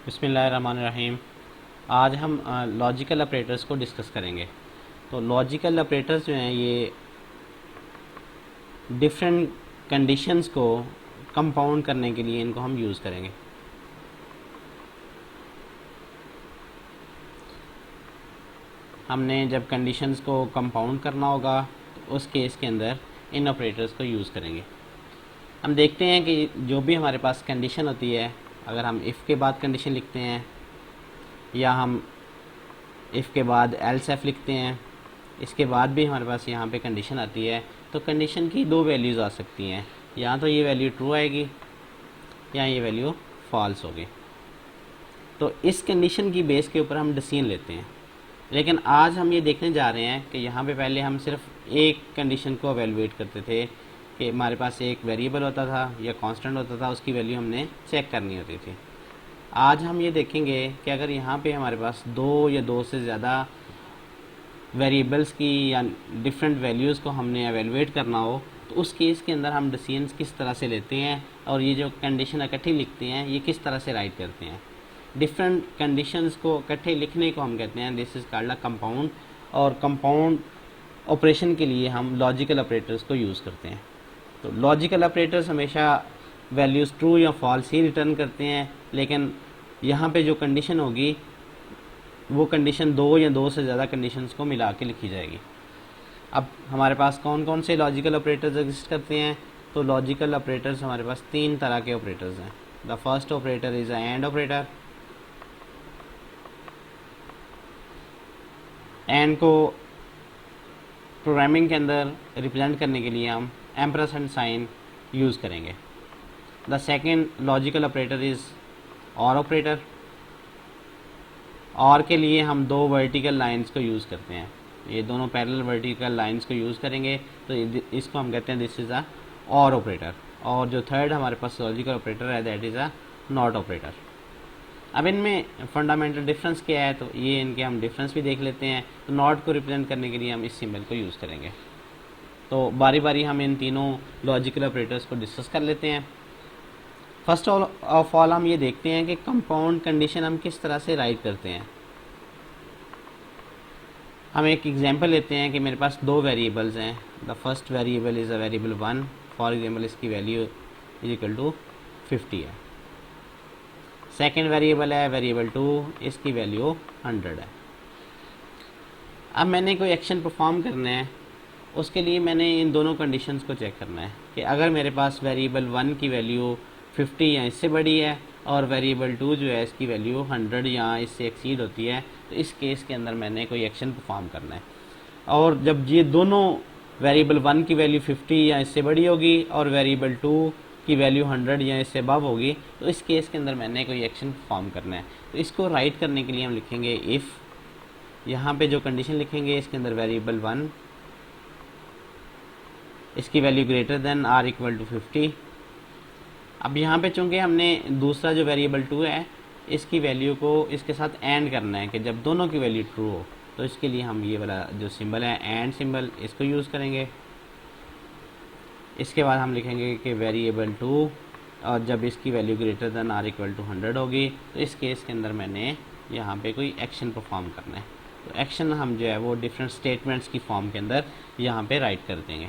बिस्मिल्लाहिर्रहमानिर्रहीम। आज हम लॉजिकल ऑपरेटर्स को डिस्कस करेंगे। तो लॉजिकल ऑपरेटर्स जो हैं ये डिफरेंट कंडीशंस को कंपाउंड करने के लिए इनको हम यूज़ करेंगे। हमने जब कंडीशंस को कंपाउंड करना होगा तो उस केस के अंदर इन ऑपरेटर्स को यूज़ करेंगे। हम देखते हैं कि जो भी हमारे पास कंडीशन होती है, अगर हम इफ़ के बाद कंडीशन लिखते हैं या हम इफ़ के एल्स एल्सेफ लिखते हैं, इसके बाद भी हमारे पास यहाँ पे कंडीशन आती है, तो कंडीशन की दो वैल्यूज़ आ सकती हैं। या तो ये वैल्यू ट्रू आएगी या ये वैल्यू फॉल्स होगी। तो इस कंडीशन की बेस के ऊपर हम डिसीजन लेते हैं। लेकिन आज हम ये देखने जा रहे हैं कि यहाँ पे पहले हम सिर्फ एक कंडीशन को एवेलुएट करते थे कि हमारे पास एक वेरिएबल होता था या कांस्टेंट होता था, उसकी वैल्यू हमने चेक करनी होती थी। आज हम ये देखेंगे कि अगर यहाँ पे हमारे पास दो या दो से ज़्यादा वेरिएबल्स की या डिफरेंट वैल्यूज़ को हमने एवेलुएट करना हो, तो उस केस के अंदर हम डिसीजंस किस तरह से लेते हैं और ये जो कंडीशन इकट्ठी लिखते हैं ये किस तरह से राइट करते हैं। डिफरेंट कंडीशंस को इकट्ठे लिखने को हम कहते हैं this is called a compound. और कंपाउंड ऑपरेशन के लिए हम लॉजिकल ऑपरेटर्स को यूज़ करते हैं। तो लॉजिकल ऑपरेटर्स हमेशा वैल्यूज़ ट्रू या फॉल्स ही रिटर्न करते हैं, लेकिन यहाँ पे जो कंडीशन होगी वो कंडीशन दो या दो से ज़्यादा कंडीशंस को मिला के लिखी जाएगी। अब हमारे पास कौन कौन से लॉजिकल ऑपरेटर्स एग्जिस्ट करते हैं? तो लॉजिकल ऑपरेटर्स हमारे पास तीन तरह के ऑपरेटर्स हैं। The first operator is a and operator. And को प्रोग्रामिंग के अंदर रिप्रेजेंट करने के लिए हम एम्परसेंड साइन यूज़ करेंगे। The second logical operator is और ऑपरेटर। और के लिए हम दो वर्टिकल लाइंस को यूज़ करते हैं, ये दोनों पैरेलल वर्टिकल लाइंस को यूज़ करेंगे, तो इसको हम कहते हैं दिस इज़ अ और ऑपरेटर। और जो थर्ड हमारे पास लॉजिकल ऑपरेटर है that is a not operator. अब इनमें फंडामेंटल डिफरेंस क्या है, तो ये इनके हम डिफरेंस भी देख लेते हैं। तो नॉट को रिप्रेजेंट करने के लिए हम इस सिंबल को यूज़ करेंगे। तो बारी बारी हम इन तीनों लॉजिकल ऑपरेटर्स को डिस्कस कर लेते हैं। फर्स्ट ऑफ ऑल हम ये देखते हैं कि कंपाउंड कंडीशन हम किस तरह से राइट करते हैं। हम एक एग्जांपल लेते हैं कि मेरे पास दो वेरिएबल्स हैं। The first variable is a variable 1, for example इसकी वैल्यू इज इक्वल टू 50 है। सेकेंड वेरिएबल है वेरिएबल 2, इसकी वैल्यू 100 है। अब मैंने कोई एक्शन परफॉर्म करना है, उसके लिए मैंने इन दोनों कंडीशंस को चेक करना है कि अगर मेरे पास वेरिएबल 1 की वैल्यू 50 या इससे बड़ी है और वेरिएबल 2 जो है इसकी वैल्यू 100 या इससे एक्सीड होती है, तो इस केस के अंदर मैंने कोई एक्शन परफॉर्म करना है। और जब ये दोनों वेरिएबल 1 की वैल्यू 50 या इससे बड़ी होगी और वेरिएबल 2 की वैल्यू 100 या इससे अबव होगी, तो इस केस के अंदर मैंने कोई एक्शन परफॉर्म करना है। तो इसको राइट करने के लिए हम लिखेंगे इफ़, यहाँ पे जो कंडीशन लिखेंगे इसके अंदर वेरिएबल 1 इसकी value greater than or equal to 50। अब यहाँ पे चूँकि हमने दूसरा जो वेरिएबल 2 है इसकी वैल्यू को इसके साथ एंड करना है कि जब दोनों की वैल्यू ट्रू हो, तो इसके लिए हम ये वाला जो सिंबल है एंड सिंबल इसको यूज़ करेंगे। इसके बाद हम लिखेंगे कि वेरिएबल 2 और जब इसकी value greater than or equal to 100 होगी, तो इस केस के अंदर मैंने यहाँ पे कोई एक्शन परफॉर्म करना है। तो एक्शन हम जो है वो डिफरेंट स्टेटमेंट्स की फॉर्म के अंदर यहाँ पे राइट कर देंगे।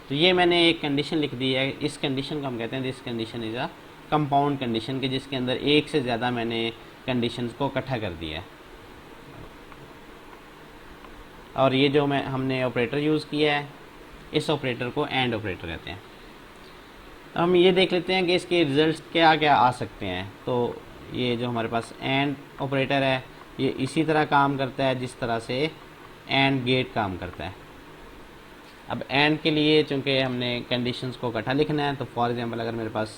तो ये मैंने एक कंडीशन लिख दी है। इस कंडीशन को हम कहते हैं this condition is a compound condition, के जिसके अंदर एक से ज़्यादा मैंने कंडीशंस को इकट्ठा कर दिया है। और ये जो हमने ऑपरेटर यूज़ किया है, इस ऑपरेटर को एंड ऑपरेटर कहते हैं। हम ये देख लेते हैं कि इसके रिजल्ट्स क्या क्या आ सकते हैं। तो ये जो हमारे पास एंड ऑपरेटर है ये इसी तरह काम करता है जिस तरह से एंड गेट काम करता है। अब एंड के लिए चूँकि हमने कंडीशंस को इकट्ठा लिखना है, तो फॉर एग्जांपल अगर मेरे पास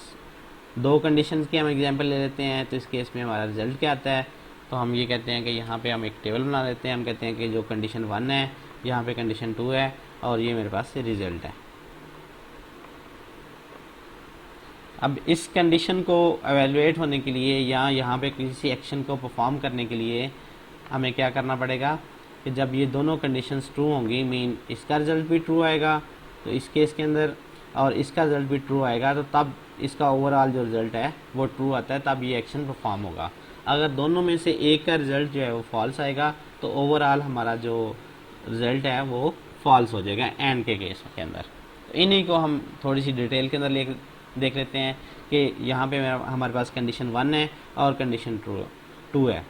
दो कंडीशंस की हम एग्जांपल ले लेते हैं, तो इस केस में हमारा रिजल्ट क्या आता है, तो हम ये कहते हैं कि यहाँ पे हम एक टेबल बना लेते हैं। हम कहते हैं कि जो कंडीशन 1 है यहाँ पे कंडीशन 2 है और ये मेरे पास रिजल्ट है। अब इस कंडीशन को एवेलुएट होने के लिए या यहाँ पे किसी एक्शन को परफॉर्म करने के लिए हमें क्या करना पड़ेगा कि जब ये दोनों कंडीशंस ट्रू होंगी, इसका रिज़ल्ट भी ट्रू आएगा तो इस केस के अंदर, और इसका रिज़ल्ट भी ट्रू आएगा, तो तब इसका ओवरऑल जो रिजल्ट है वो ट्रू आता है, तब ये एक्शन परफॉर्म होगा। अगर दोनों में से एक का रिजल्ट जो है वो फॉल्स आएगा तो ओवरऑल हमारा जो रिजल्ट है वो फॉल्स हो जाएगा एंड के केस के अंदर। तो इन्हीं को हम थोड़ी सी डिटेल के अंदर देख लेते हैं कि यहाँ पे हमारे पास कंडीशन 1 है और कंडीशन 2 है।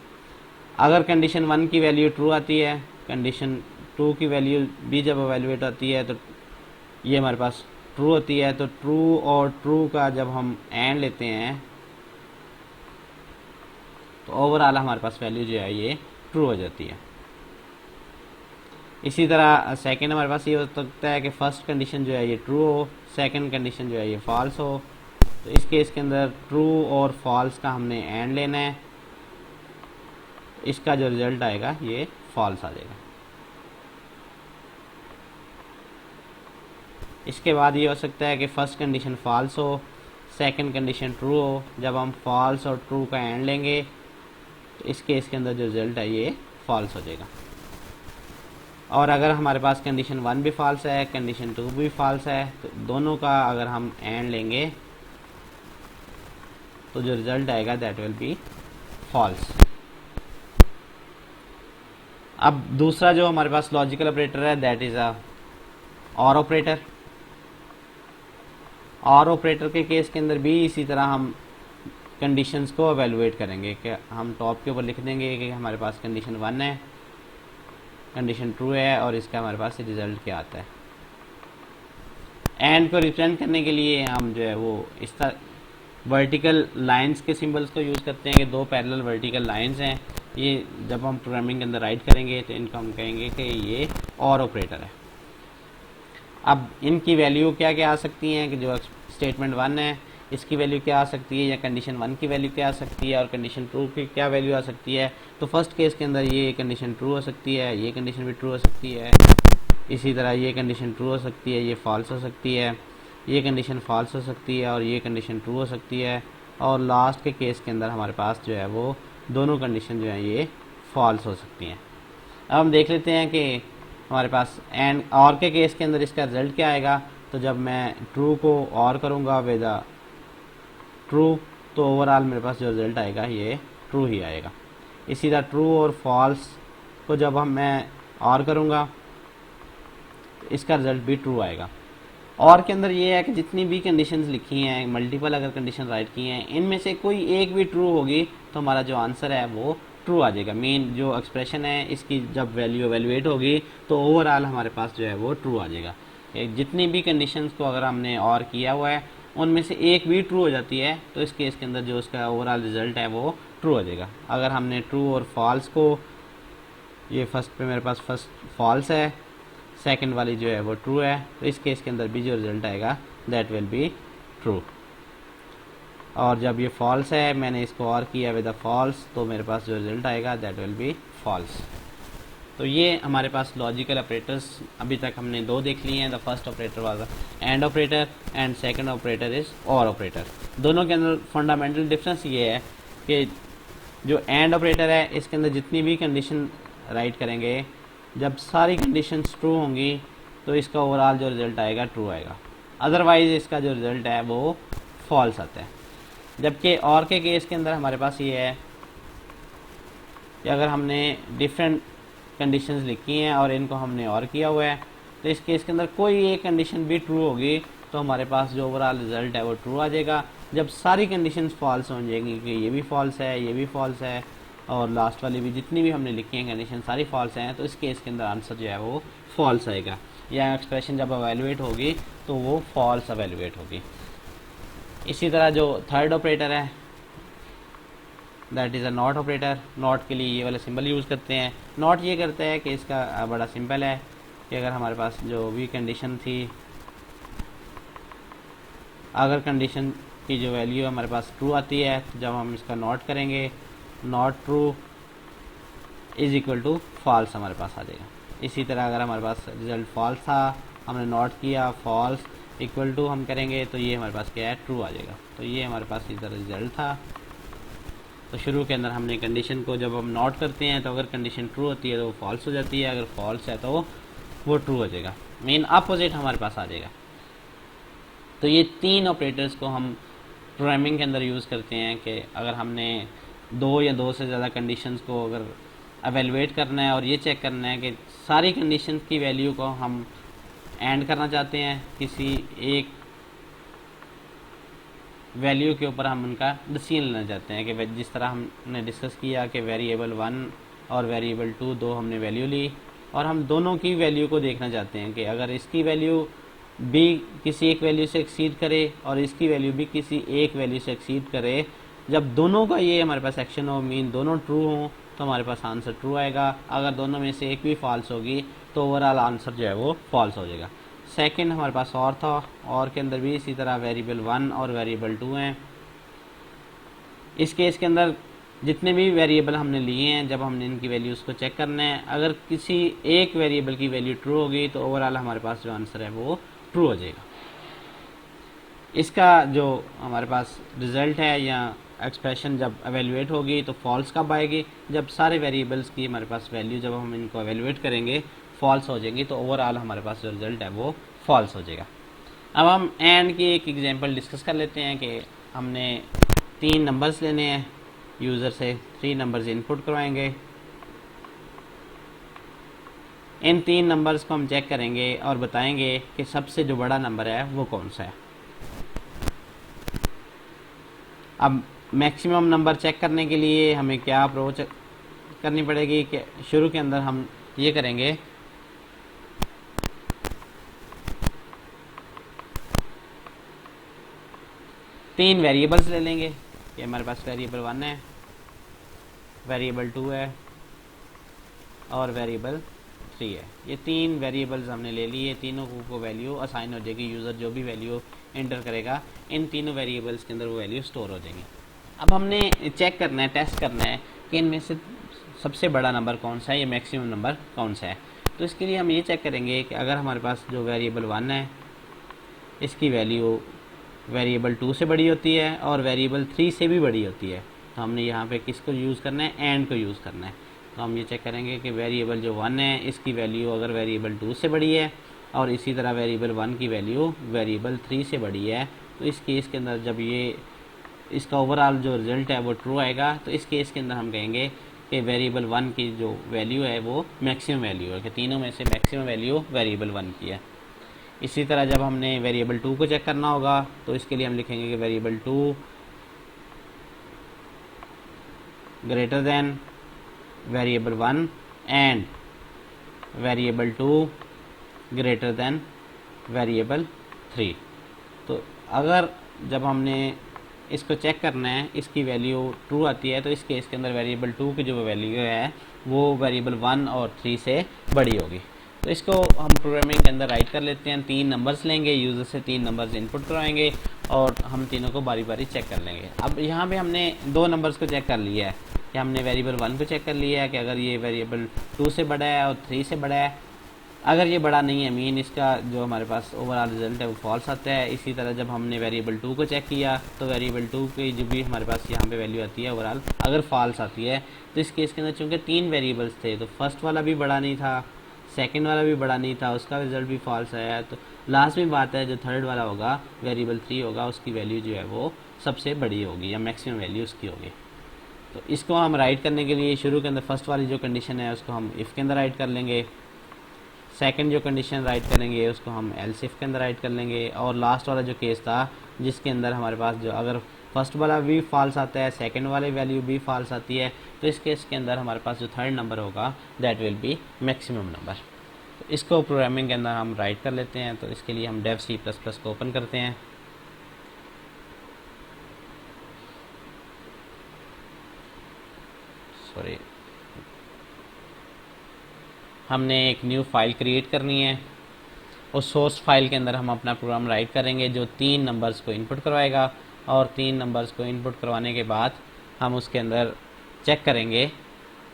अगर कंडीशन 1 की वैल्यू ट्रू आती है, कंडीशन 2 की वैल्यू भी जब एवेल्युएट होती है तो ये हमारे पास ट्रू होती है। तो ट्रू और ट्रू का जब हम एंड लेते हैं तो ओवरऑल हमारे पास वैल्यू जो है ये ट्रू हो जाती है। इसी तरह सेकंड हमारे पास ये हो सकता है कि फर्स्ट कंडीशन जो है ये ट्रू हो, सेकंड कंडीशन जो है ये फॉल्स हो। तो इस केस के अंदर ट्रू और फॉल्स का हमने एंड लेना है, इसका जो रिजल्ट आएगा ये फॉल्स आ जाएगा। इसके बाद ये हो सकता है कि फर्स्ट कंडीशन फॉल्स हो, सेकंड कंडीशन ट्रू हो। जब हम फॉल्स और ट्रू का एंड लेंगे तो इस केस के अंदर जो रिजल्ट है ये फॉल्स हो जाएगा। और अगर हमारे पास कंडीशन 1 भी फॉल्स है, कंडीशन 2 भी फॉल्स है, तो दोनों का अगर हम एंड लेंगे तो जो रिजल्ट आएगा दैट विल बी फॉल्स। अब दूसरा जो हमारे पास लॉजिकल ऑपरेटर है दैट इज अ और ऑपरेटर। और ऑपरेटर के केस के अंदर भी इसी तरह हम कंडीशंस को एवेलुएट करेंगे कि हम टॉप के ऊपर लिख देंगे कि हमारे पास कंडीशन 1 है, कंडीशन ट्रू है और इसका हमारे पास रिजल्ट क्या आता है। एंड को रिप्रेजेंट करने के लिए हम जो है वो इस तरह वर्टिकल लाइंस के सिंबल्स को यूज़ करते हैं कि दो पैरेलल वर्टिकल लाइंस हैं। ये जब हम प्रोग्रामिंग के अंदर राइट करेंगे तो इनको हम कहेंगे कि ये और ऑपरेटर है। अब इनकी वैल्यू क्या क्या आ सकती हैं कि जो स्टेटमेंट 1 है इसकी वैल्यू क्या आ सकती है, या कंडीशन 1 की वैल्यू क्या आ सकती है और कंडीशन 2 की क्या वैल्यू आ सकती है। तो फर्स्ट केस के अंदर ये कंडीशन ट्रू हो सकती है, ये कंडीशन भी ट्रू हो सकती है, इसी तरह ये कंडीशन ट्रू हो सकती है, ये फॉल्स हो सकती है, ये कंडीशन फॉल्स हो सकती है और ये कंडीशन ट्रू हो सकती है। और लास्ट के केस के अंदर हमारे पास जो है वो दोनों कंडीशन जो है ये फॉल्स हो सकती हैं। अब हम देख लेते हैं कि हमारे पास एंड और के केस के अंदर इसका रिजल्ट क्या आएगा। तो जब मैं ट्रू को और करूँगा विद ट्रू तो ओवरऑल मेरे पास जो रिजल्ट आएगा ये ट्रू ही आएगा। इसी तरह ट्रू और फॉल्स को जब मैं और करूँगा तो इसका रिजल्ट भी ट्रू आएगा। और के अंदर ये है कि जितनी भी कंडीशंस लिखी हैं, मल्टीपल अगर कंडीशन राइट की हैं, इनमें से कोई एक भी ट्रू होगी तो हमारा जो आंसर है वो ट्रू आ जाएगा। मेन जो एक्सप्रेशन है इसकी जब वैल्यू एवेल्युएट होगी तो ओवरऑल हमारे पास जो है वो ट्रू आ जाएगा। जितनी भी कंडीशंस को अगर हमने और किया हुआ है उनमें से एक भी ट्रू हो जाती है तो इस केस के अंदर जो उसका ओवरऑल रिजल्ट है वो ट्रू हो जाएगा। अगर हमने ट्रू और फॉल्स को, ये फर्स्ट पे मेरे पास फर्स्ट फॉल्स है, सेकंड वाली जो है वो ट्रू है, तो इस केस के अंदर भी जो रिजल्ट आएगा दैट विल बी ट्रू। और जब ये फॉल्स है मैंने इसको और किया विद अ फॉल्स तो मेरे पास जो रिजल्ट आएगा दैट विल बी फॉल्स। तो ये हमारे पास लॉजिकल ऑपरेटर्स अभी तक हमने दो देख लिए हैं। The first operator was and operator and second operator is और ऑपरेटर। दोनों के अंदर फंडामेंटल डिफरेंस ये है कि जो एंड ऑपरेटर है इसके अंदर जितनी भी कंडीशन राइट करेंगे, जब सारी कंडीशंस ट्रू होंगी तो इसका ओवरऑल जो रिजल्ट आएगा ट्रू आएगा, अदरवाइज इसका जो रिजल्ट है वो फॉल्स आता है। जबकि और के केस के अंदर हमारे पास ये है कि अगर हमने डिफरेंट कंडीशंस लिखी हैं और इनको हमने और किया हुआ है तो इस केस के अंदर कोई एक कंडीशन भी ट्रू होगी तो हमारे पास जो ओवरऑल रिजल्ट है वो ट्रू आ जाएगा। जब सारी कंडीशंस फॉल्स हो जाएंगी कि ये भी फॉल्स है, ये भी फॉल्स है और लास्ट वाली भी जितनी भी हमने लिखी हैं कंडीशन सारी फॉल्स हैं, तो इस केस के अंदर आंसर जो है वो फॉल्स आएगा, या एक्सप्रेशन जब एवेल्युएट होगी तो वो फॉल्स एवेल्युएट होगी। इसी तरह जो थर्ड ऑपरेटर है that is a not operator. Not के लिए ये वाला सिंबल यूज़ करते हैं। नॉट ये करता है कि इसका बड़ा सिंपल है कि अगर हमारे पास जो भी कंडीशन थी, अगर कंडीशन की जो वैल्यू हमारे पास ट्रू आती है तो जब हम इसका नॉट करेंगे not true is equal to false हमारे पास आ जाएगा। इसी तरह अगर हमारे पास रिजल्ट फॉल्स था, हमने नॉट किया फॉल्स इक्वल टू हम करेंगे तो ये हमारे पास क्या है ट्रू आ जाएगा। तो ये हमारे पास इधर रिजल्ट था। तो शुरू के अंदर हमने कंडीशन को जब हम नॉट करते हैं तो अगर कंडीशन ट्रू होती है तो वो फॉल्स हो जाती है, अगर फॉल्स है तो वो ट्रू हो जाएगा। मेन अपोजिट हमारे पास आ जाएगा। तो ये तीन ऑपरेटर्स को हम प्रोग्रामिंग के अंदर यूज़ करते हैं कि अगर हमने दो या दो से ज़्यादा कंडीशंस को अगर एवेलुएट करना है और ये चेक करना है कि सारी कंडीशंस की वैल्यू को हम एंड करना चाहते हैं, किसी एक वैल्यू के ऊपर हम उनका डिसीजन लेना चाहते हैं कि जिस तरह हमने डिस्कस किया कि वेरिएबल 1 और वेरिएबल 2 दो हमने वैल्यू ली और हम दोनों की वैल्यू को देखना चाहते हैं कि अगर इसकी वैल्यू भी किसी एक वैल्यू से एक्सीड करे और इसकी वैल्यू भी किसी एक वैल्यू से एक्सीड करे, जब दोनों का ये हमारे पास एक्शन हो, मीन दोनों ट्रू हों, तो हमारे पास आंसर ट्रू आएगा। अगर दोनों में से एक भी फॉल्स होगी तो ओवरऑल आंसर जो है वो फॉल्स हो जाएगा। सेकंड हमारे पास और था, और के अंदर भी इसी तरह वेरिएबल 1 और वेरिएबल 2 हैं। इस केस के अंदर जितने भी वेरिएबल हमने लिए हैं, जब हमने इनकी वैल्यूज़ को चेक करना है, अगर किसी एक वेरिएबल की वैल्यू ट्रू होगी तो ओवरऑल हमारे पास जो आंसर है वो ट्रू हो जाएगा। इसका जो हमारे पास रिज़ल्ट है या एक्सप्रेशन जब एवेलुएट होगी तो फॉल्स कब आएगी, जब सारे वेरिएबल्स की हमारे पास वैल्यू जब हम इनको एवेलुएट करेंगे फॉल्स हो जाएंगी, तो ओवरऑल हमारे पास जो रिज़ल्ट है वो फॉल्स हो जाएगा। अब हम एंड की एक एग्जांपल डिस्कस कर लेते हैं कि हमने 3 नंबर्स लेने हैं, यूज़र से 3 नंबर्स इनपुट करवाएंगे। इन 3 नंबर्स को हम चेक करेंगे और बताएंगे कि सबसे जो बड़ा नंबर है वो कौन सा है। अब मैक्सिमम नंबर चेक करने के लिए हमें क्या अप्रोच करनी पड़ेगी कि शुरू के अंदर हम ये करेंगे, तीन वेरिएबल्स ले लेंगे कि हमारे पास वेरिएबल 1 है, वेरिएबल 2 है और वेरिएबल 3 है। ये 3 वेरिएबल्स हमने ले लिए, तीनों को वैल्यू असाइन हो जाएगी। यूज़र जो भी वैल्यू एंटर करेगा इन तीनों वेरिएबल्स के अंदर वो वैल्यू स्टोर हो जाएंगी। अब हमने चेक करना है, टेस्ट करना है कि इनमें से सबसे बड़ा नंबर कौन सा है, या मैक्सिमम नंबर कौन सा है। तो इसके लिए हम ये चेक करेंगे कि अगर हमारे पास जो वेरिएबल 1 है इसकी वैल्यू वेरिएबल 2 से बड़ी होती है और वेरिएबल 3 से भी बड़ी होती है, तो हमने यहाँ पे किसको यूज़ करना है, एंड को यूज़ करना है। तो हम ये चेक करेंगे कि वेरिएबल जो 1 है इसकी वैल्यू अगर वेरिएबल 2 से बड़ी है और इसी तरह वेरिएबल 1 की वैल्यू वेरिएबल 3 से बड़ी है, तो इस केस के अंदर जब ये इसका ओवरऑल जो रिज़ल्ट है वो ट्रू आएगा। तो इस केस के अंदर हम कहेंगे कि वेरिएबल 1 की जो वैल्यू है वो मैक्सिमम वैल्यू है, कि तीनों में से मैक्सिमम वैल्यू वेरिएबल 1 की है। इसी तरह जब हमने वेरिएबल 2 को चेक करना होगा तो इसके लिए हम लिखेंगे कि variable 2 greater than variable 1 and variable 2 greater than variable 3। तो अगर जब हमने इसको चेक करना है इसकी वैल्यू ट्रू आती है, तो इस केस के अंदर वेरिएबल 2 की जो वैल्यू है वो वेरिएबल 1 और 3 से बड़ी होगी। तो इसको हम प्रोग्रामिंग के अंदर राइट कर लेते हैं। 3 नंबर्स लेंगे, यूज़र से 3 नंबर्स इनपुट करवाएंगे और हम तीनों को बारी बारी चेक कर लेंगे। अब यहाँ पे हमने 2 नंबर्स को चेक कर लिया है कि हमने वेरिएबल 1 को चेक कर लिया है कि अगर ये वेरिएबल 2 से बड़ा है और 3 से बड़ा है। अगर ये बड़ा नहीं है, मीन इसका जो हमारे पास ओवरऑल रिजल्ट है वो फॉल्स आता है। इसी तरह जब हमने वेरिएबल 2 को चेक किया तो वेरिएबल 2 की जो भी हमारे पास यहाँ पे वैल्यू आती है ओवरऑल अगर फॉल्स आती है, तो इस केस के अंदर चूँकि 3 वेरिएबल्स थे तो फर्स्ट वाला भी बड़ा नहीं था, सेकंड वाला भी बड़ा नहीं था, उसका रिजल्ट भी फॉल्स आया। तो लास्ट में बात है जो थर्ड वाला होगा वेरिएबल 3 होगा, उसकी वैल्यू जो है वो सबसे बड़ी होगी या मैक्सिमम वैल्यू उसकी होगी। तो इसको हम राइट करने के लिए शुरू के अंदर फर्स्ट वाली जो कंडीशन है उसको हम इफ़ के अंदर राइट कर लेंगे, सेकंड जो कंडीशन राइट करेंगे उसको हम एल्स इफ के अंदर राइट कर लेंगे, और लास्ट वाला जो केस था जिसके अंदर हमारे पास जो अगर फर्स्ट वाला भी फॉल्स आता है, सेकंड वाली वैल्यू भी फॉल्स आती है, तो इस केस के अंदर हमारे पास जो थर्ड नंबर होगा that will be maximum number. तो इसको प्रोग्रामिंग के अंदर हम राइट कर लेते हैं। तो इसके लिए हम डेव C++ को ओपन करते हैं। सॉरी, हमने एक न्यू फाइल क्रिएट करनी है। उस सोर्स फाइल के अंदर हम अपना प्रोग्राम राइट करेंगे जो 3 नंबर्स को इनपुट करवाएगा, और 3 नंबर्स को इनपुट करवाने के बाद हम उसके अंदर चेक करेंगे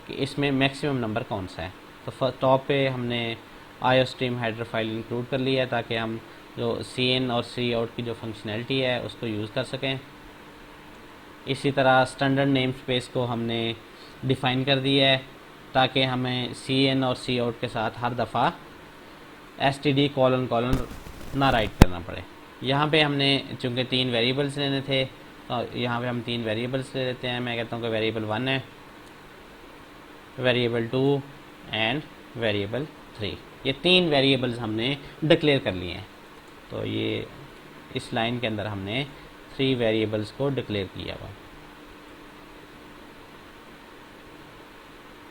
कि इसमें मैक्सिमम नंबर कौन सा है। तो टॉप पे हमने IOStream हेडर फाइल इंक्लूड कर लिया है ताकि हम जो CIN और Cout की जो फंक्शनैलिटी है उसको यूज़ कर सकें। इसी तरह स्टैंडर्ड नेम स्पेस को हमने डिफ़ाइन कर दिया है ताकि हमें CIN और Cout के साथ हर दफ़ा std::: ना राइट करना पड़े। यहाँ पे हमने चूँकि 3 वेरिएबल्स लेने थे तो यहाँ पे हम 3 वेरिएबल्स ले लेते हैं। मैं कहता हूँ कि वेरिएबल 1 है, वेरिएबल 2 एंड वेरिएबल 3। ये 3 वेरिएबल्स हमने डिक्लेयर कर लिए हैं। तो ये इस लाइन के अंदर हमने 3 वेरिएबल्स को डिक्लेयर किया हुआ।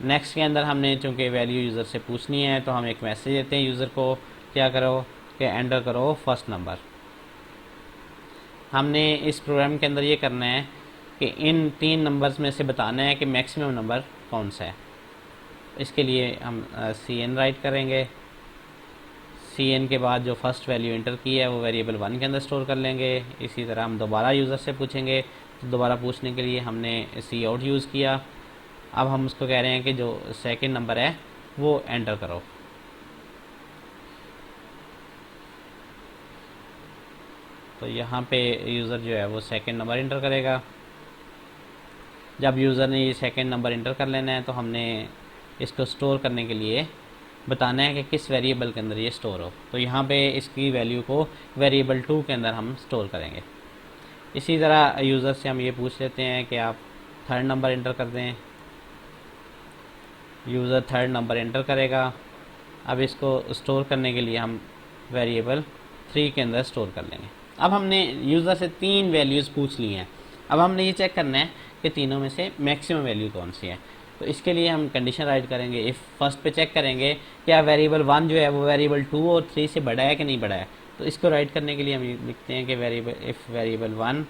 नेक्स्ट के अंदर हमने चूँकि वैल्यू यूज़र से पूछनी है तो हम एक मैसेज देते हैं यूज़र को, क्या करो कि एंटर करो फर्स्ट नंबर। हमने इस प्रोग्राम के अंदर ये करना है कि इन 3 नंबर्स में से बताना है कि मैक्सिमम नंबर कौन सा है। इसके लिए हम CN राइट करेंगे। CN के बाद जो फर्स्ट वैल्यू एंटर की है वो वेरिएबल 1 के अंदर स्टोर कर लेंगे। इसी तरह हम दोबारा यूज़र से पूछेंगे, तो दोबारा पूछने के लिए हमने cout यूज़ किया। अब हम उसको कह रहे हैं कि जो सेकंड नंबर है वो एंटर करो। तो यहाँ पे यूज़र जो है वो सेकंड नंबर एंटर करेगा। जब यूज़र ने ये सेकंड नंबर एंटर कर लेना है तो हमने इसको स्टोर करने के लिए बताना है कि किस वेरिएबल के अंदर ये स्टोर हो। तो यहाँ पे इसकी वैल्यू को वेरिएबल 2 के अंदर हम स्टोर करेंगे। इसी तरह यूज़र से हम ये पूछ लेते हैं कि आप थर्ड नंबर एंटर कर दें। यूज़र थर्ड नंबर एंटर करेगा। अब इसको स्टोर करने के लिए हम वेरिएबल 3 के अंदर स्टोर कर लेंगे। अब हमने यूज़र से 3 वैल्यूज़ पूछ ली हैं। अब हमने ये चेक करना है कि तीनों में से मैक्सिमम वैल्यू कौन सी है। तो इसके लिए हम कंडीशन राइट करेंगे। इफ़ फर्स्ट पे चेक करेंगे क्या वेरिएबल 1 जो है वो वेरिएबल 2 और 3 से बड़ा है कि नहीं बड़ा है। तो इसको राइट करने के लिए हम लिखते हैं कि if variable 1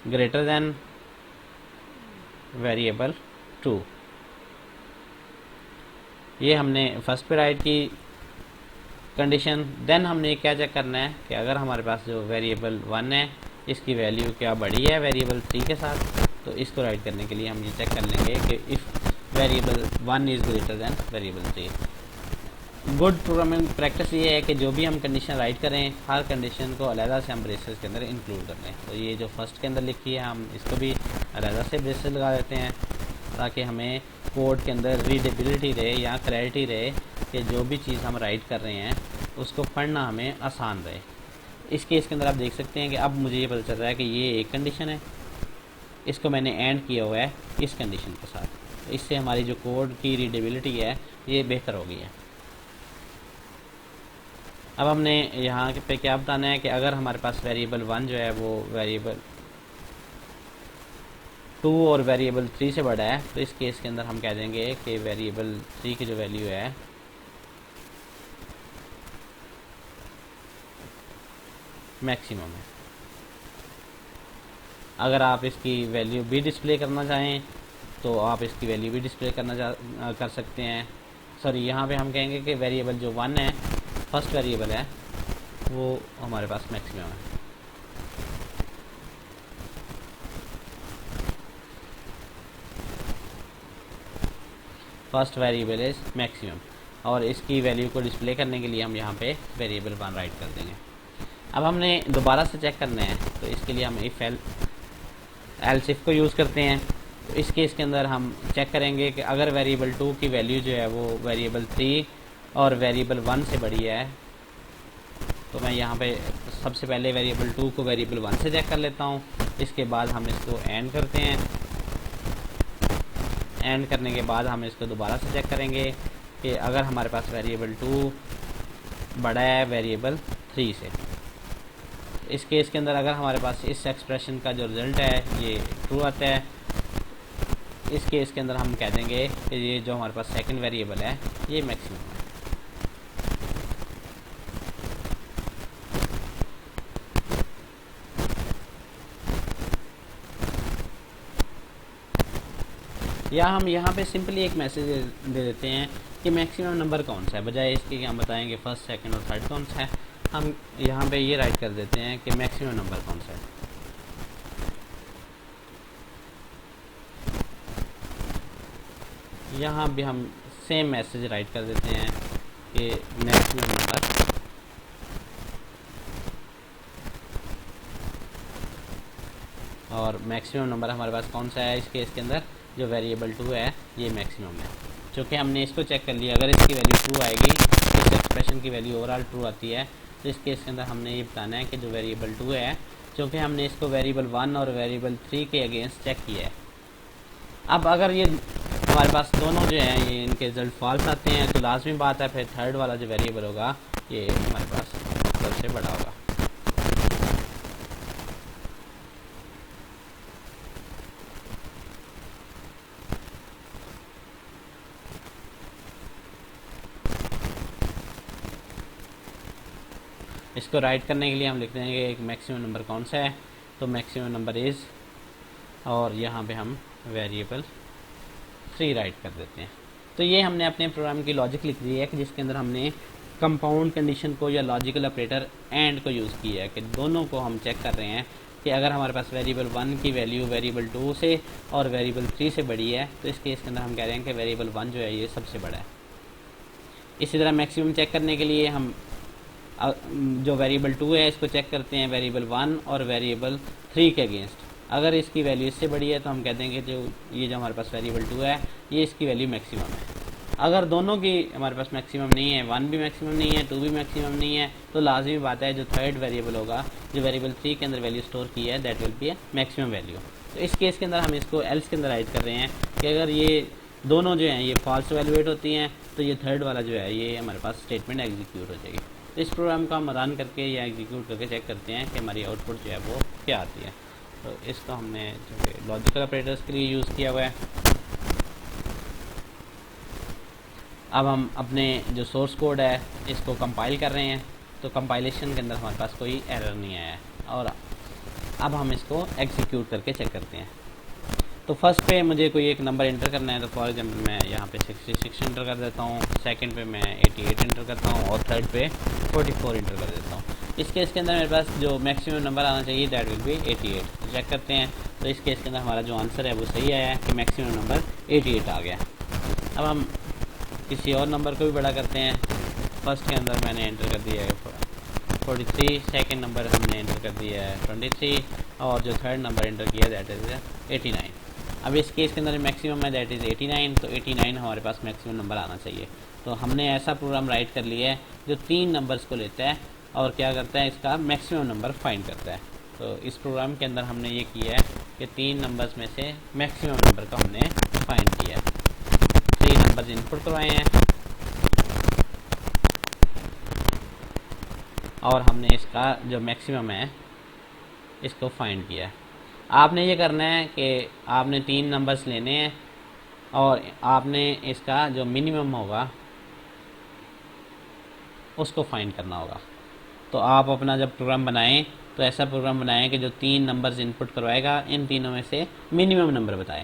greater than variable 2। ये हमने फर्स्ट पे राइट की कंडीशन। देन हमने क्या चेक करना है कि अगर हमारे पास जो वेरिएबल 1 है इसकी वैल्यू क्या बड़ी है वेरिएबल 3 के साथ। तो इसको राइट करने के लिए हम ये चेक कर लेंगे कि if variable 1 is greater than variable 3। Good programming practice ये है कि जो भी हम कंडीशन राइट करें हर कंडीशन को अलहदा से हम ब्रेसेस के अंदर इंक्लूड कर लें। तो ये जो फर्स्ट के अंदर लिखी है हम इसको भी अलहदा से ब्रेसेस लगा देते हैं ताकि हमें कोड के अंदर रीडेबिलिटी रहे या क्लैरिटी रहे कि जो भी चीज़ हम राइट कर रहे हैं उसको पढ़ना हमें आसान रहे। इस केस के अंदर आप देख सकते हैं कि अब मुझे ये पता चल रहा है कि ये एक कंडीशन है, इसको मैंने एंड किया हुआ है इस कंडीशन के साथ। इससे हमारी जो कोड की रीडेबिलिटी है ये बेहतर हो गई है। अब हमने यहाँ पे क्या बताना है कि अगर हमारे पास वेरिएबल 1 जो है वो वेरिएबल 2 और वेरिएबल 3 से बड़ा है तो इस केस के अंदर हम कह देंगे कि वेरिएबल 3 की जो वैल्यू है मैक्सिमम है। अगर आप इसकी वैल्यू भी डिस्प्ले करना चाहें तो आप इसकी वैल्यू भी डिस्प्ले कर सकते हैं। सॉरी, यहाँ पे हम कहेंगे कि वेरिएबल जो 1 है फर्स्ट वेरिएबल है वो हमारे पास मैक्सिमम है। फर्स्ट वेरिएबल इज मैक्सिमम और इसकी वैल्यू को डिस्प्ले करने के लिए हम यहाँ पे वेरिएबल 1 राइट कर देंगे। अब हमने दोबारा से चेक करना है तो इसके लिए हम इफ एल्स इफ को यूज़ करते हैं। तो इस केस के अंदर हम चेक करेंगे कि अगर वेरिएबल 2 की वैल्यू जो है वो वेरिएबल 3 और वेरिएबल 1 से बड़ी है तो मैं यहाँ पे सबसे पहले वेरिएबल 2 को वेरिएबल 1 से चेक कर लेता हूँ। इसके बाद हम इसको एंड करते हैं। एंड करने के बाद हम इसको दोबारा से चेक करेंगे कि अगर हमारे पास वेरिएबल 2 बड़ा है वेरिएबल 3 से। इस केस के अंदर अगर हमारे पास इस एक्सप्रेशन का जो रिज़ल्ट है ये ट्रू आता है, इस केस के अंदर हम कह देंगे कि ये जो हमारे पास सेकंड वेरिएबल है ये मैक्सिमम है। या हम यहाँ पे सिंपली एक मैसेज दे देते हैं कि मैक्सिमम नंबर कौन सा है, बजाय इसके कि हम बताएंगे फर्स्ट सेकंड और थर्ड कौन सा है। हम यहाँ पे ये राइट कर देते हैं कि मैक्सिमम नंबर कौन सा है। यहाँ भी हम सेम मैसेज राइट कर देते हैं कि मैक्सिमम नंबर और मैक्सिमम नंबर हमारे पास कौन सा है। इस केस के अंदर जो वेरिएबल 2 है ये मैक्सिमम है। चूँकि हमने इसको चेक कर लिया, अगर इसकी वैल्यू ट्रू आएगी, इस एक्सप्रेशन की वैल्यू ओवरऑल ट्रू आती है, तो इस केस के अंदर हमने ये बताना है कि जो वेरिएबल 2 है क्योंकि हमने इसको वेरिएबल 1 और वेरिएबल 3 के अगेंस्ट चेक किया है। अब अगर ये हमारे पास दोनों जो हैं ये इनके रिजल्ट फॉल्स आते हैं तो लाजमी बात है फिर थर्ड वाला जो वेरिएबल होगा ये हमारे पास सबसे बड़ा होगा। इसको राइट करने के लिए हम लिखते हैं कि एक मैक्सिमम नंबर कौन सा है, तो मैक्सिमम नंबर इज़, और यहाँ पे हम वेरिएबल 3 राइट कर देते हैं। तो ये हमने अपने प्रोग्राम की लॉजिक लिख दी है कि जिसके अंदर हमने कंपाउंड कंडीशन को या लॉजिकल ऑपरेटर एंड को यूज़ किया है कि दोनों को हम चेक कर रहे हैं कि अगर हमारे पास वेरिएबल 1 की वैल्यू वेरिएबल 2 से और वेरिएबल 3 से बड़ी है तो इस केस के अंदर हम कह रहे हैं कि वेरिएबल 1 जो है ये सबसे बड़ा है। इसी तरह मैक्सिमम चेक करने के लिए हम जो वेरिएबल 2 है इसको चेक करते हैं वेरिएबल 1 और वेरिएबल 3 के अगेंस्ट। अगर इसकी वैल्यू इससे बड़ी है तो हम कहते हैं कि जो हमारे पास वेरिएबल 2 है ये इसकी वैल्यू मैक्सिमम है। अगर दोनों की हमारे पास मैक्सिमम नहीं है, 1 भी मैक्सिमम नहीं है, 2 भी मैक्सिमम नहीं है, तो लाजमी बात है जो थर्ड वेरिएबल होगा जो वेरिएबल 3 के अंदर वैल्यू स्टोर की है that will be A maximum value. तो इस केस के अंदर हम इसको एल्स के अंदर राइट कर रहे हैं कि अगर ये दोनों जो हैं ये फॉल्स वैल्यूएट होती हैं तो ये थर्ड वाला जो है ये हमारे पास स्टेटमेंट एग्जीक्यूट हो जाएगी। तो इस प्रोग्राम को हम रन करके या एग्जीक्यूट करके चेक करते हैं कि हमारी आउटपुट जो है वो क्या आती है। तो इसको हमने जो है लॉजिकल ऑपरेटर्स के लिए यूज़ किया हुआ है। अब हम अपने जो सोर्स कोड है इसको कंपाइल कर रहे हैं, तो कंपाइलेशन के अंदर हमारे पास कोई एरर नहीं आया है और अब हम इसको एग्जीक्यूट करके चेक करते हैं। तो फर्स्ट पे मुझे कोई एक नंबर इंटर करना है, तो फॉर एग्जांपल मैं यहाँ पे 66 इंटर कर देता हूँ, सेकंड पे मैं 88 इंटर करता हूँ और थर्ड पे 44 इंटर कर देता हूँ। इस केस के अंदर मेरे पास जो मैक्सिमम नंबर आना चाहिए दैट विल बी 88। तो चेक करते हैं, तो इस केस के अंदर हमारा जो आंसर है वो सही आया है कि मैक्सिमम नंबर 88 आ गया। अब हम किसी और नंबर को भी बड़ा करते हैं। फर्स्ट के अंदर मैंने एंटर कर दिया है 43, सेकेंड नंबर हमने एंटर कर दिया है 23 और जो थर्ड नंबर एंटर किया दैट इज़ 89। अब इस केस के अंदर मैक्सिमम है दैट इज़ 89, तो 89 हमारे पास मैक्सिमम नंबर आना चाहिए। तो हमने ऐसा प्रोग्राम राइट कर लिया है जो 3 नंबर्स को लेता है और क्या करता है इसका मैक्सिमम नंबर फाइंड करता है। तो इस प्रोग्राम के अंदर हमने ये किया है कि 3 नंबर्स में से मैक्सिमम नंबर का हमने फाइंड किया है। 3 नंबर्स इनपुट करवाए हैं और हमने इसका जो मैक्सिमम है इसको फाइंड किया है। आपने ये करना है कि आपने 3 नंबर्स लेने हैं और आपने इसका जो मिनिमम होगा उसको फाइंड करना होगा। तो आप अपना जब प्रोग्राम बनाएं तो ऐसा प्रोग्राम बनाएं कि जो 3 नंबर्स इनपुट करवाएगा इन तीनों में से मिनिमम नंबर बताएं।